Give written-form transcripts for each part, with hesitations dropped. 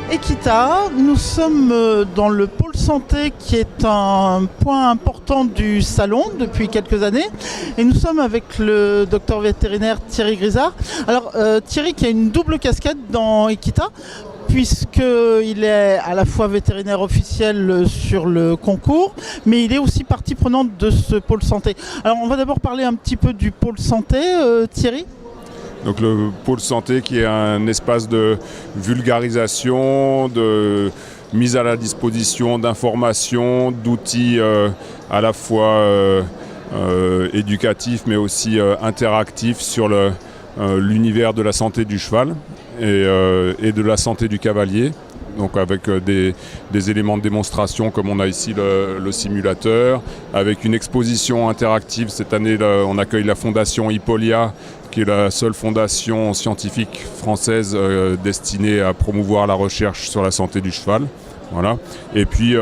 Equita, nous sommes dans le pôle santé qui est un point important du salon depuis quelques années et nous sommes avec le docteur vétérinaire Thierry Grisard. Alors Thierry qui a une double casquette dans Equita puisqu'il est à la fois vétérinaire officiel sur le concours mais il est aussi partie prenante de ce pôle santé. Alors on va d'abord parler un petit peu du pôle santé, Thierry. Donc le pôle santé qui est un espace de vulgarisation, de mise à la disposition d'informations, d'outils à la fois éducatifs mais aussi interactifs sur l'univers de la santé du cheval et de la santé du cavalier. Donc avec des éléments de démonstration comme on a ici le simulateur, avec une exposition interactive. Cette année, on accueille la fondation Hippolia, qui est la seule fondation scientifique française destinée à promouvoir la recherche sur la santé du cheval. Voilà. Et puis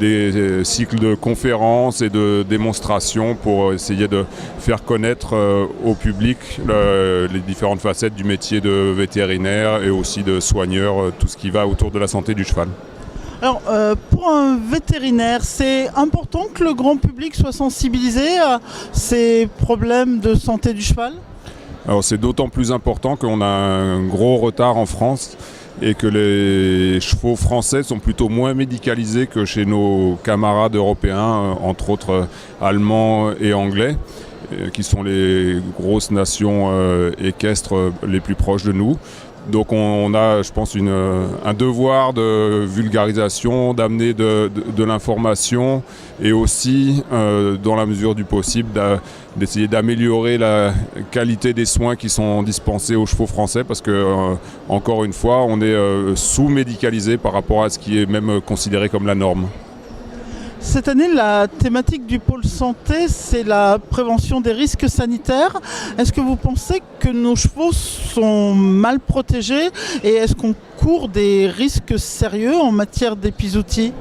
des cycles de conférences et de démonstrations pour essayer de faire connaître au public les différentes facettes du métier de vétérinaire et aussi de soigneur, tout ce qui va autour de la santé du cheval. Alors, pour un vétérinaire, c'est important que le grand public soit sensibilisé à ces problèmes de santé du cheval ? Alors, c'est d'autant plus important qu'on a un gros retard en France et que les chevaux français sont plutôt moins médicalisés que chez nos camarades européens, entre autres allemands et anglais, qui sont les grosses nations équestres les plus proches de nous. Donc on a, je pense, un devoir de vulgarisation, d'amener de l'information et aussi, dans la mesure du possible, d'essayer d'améliorer la qualité des soins qui sont dispensés aux chevaux français parce que, encore une fois, on est sous-médicalisé par rapport à ce qui est même considéré comme la norme. Cette année, la thématique du pôle santé, c'est la prévention des risques sanitaires. Est-ce que vous pensez que nos chevaux sont mal protégés et est-ce qu'on court des risques sérieux en matière d'épizootie ?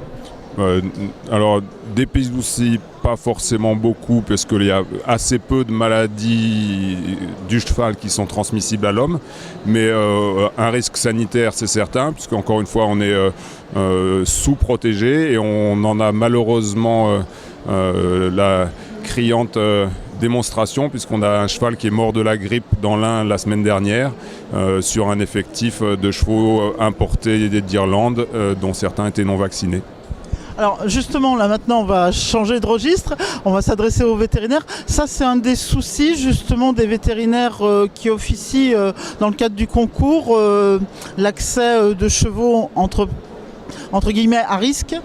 Alors, d'épizootie, pas forcément beaucoup, parce qu'il y a assez peu de maladies du cheval qui sont transmissibles à l'homme. Mais un risque sanitaire, c'est certain, puisqu'encore une fois, on est sous-protégé et on en a malheureusement la criante démonstration, puisqu'on a un cheval qui est mort de la grippe dans l'Ain la semaine dernière, sur un effectif de chevaux importés d'Irlande, dont certains étaient non vaccinés. Alors justement, là maintenant, on va changer de registre, on va s'adresser aux vétérinaires. Ça, c'est un des soucis justement des vétérinaires qui officient dans le cadre du concours, l'accès de chevaux entre guillemets à risque.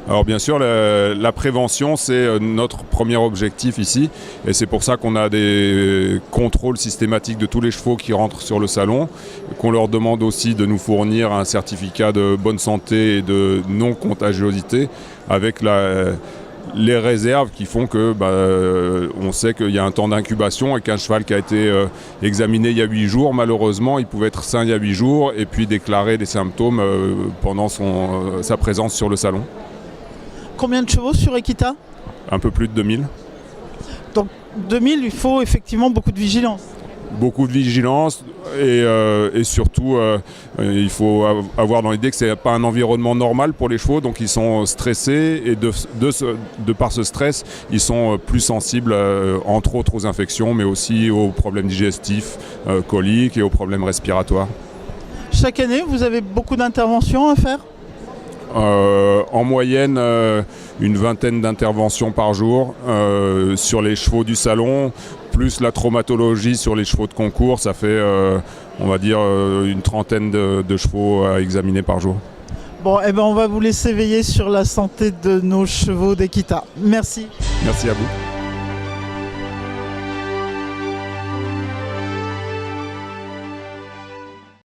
Alors bien sûr, la prévention, c'est notre premier objectif ici. Et c'est pour ça qu'on a des contrôles systématiques de tous les chevaux qui rentrent sur le salon, qu'on leur demande aussi de nous fournir un certificat de bonne santé et de non-contagiosité avec les réserves qui font que on sait qu'il y a un temps d'incubation et qu'un cheval qui a été examiné il y a 8 jours, malheureusement, il pouvait être sain il y a 8 jours et puis déclarer des symptômes pendant sa présence sur le salon. Combien de chevaux sur Equita ? Un peu plus de 2000. Donc 2000, il faut effectivement beaucoup de vigilance. Beaucoup de vigilance et surtout il faut avoir dans l'idée que ce n'est pas un environnement normal pour les chevaux, donc ils sont stressés et de par ce stress, ils sont plus sensibles entre autres aux infections mais aussi aux problèmes digestifs, coliques et aux problèmes respiratoires. Chaque année, vous avez beaucoup d'interventions à faire ? En moyenne, une vingtaine d'interventions par jour sur les chevaux du salon, plus la traumatologie sur les chevaux de concours, ça fait, on va dire, une trentaine de chevaux à examiner par jour. Bon, on va vous laisser veiller sur la santé de nos chevaux d'Equita. Merci. Merci à vous.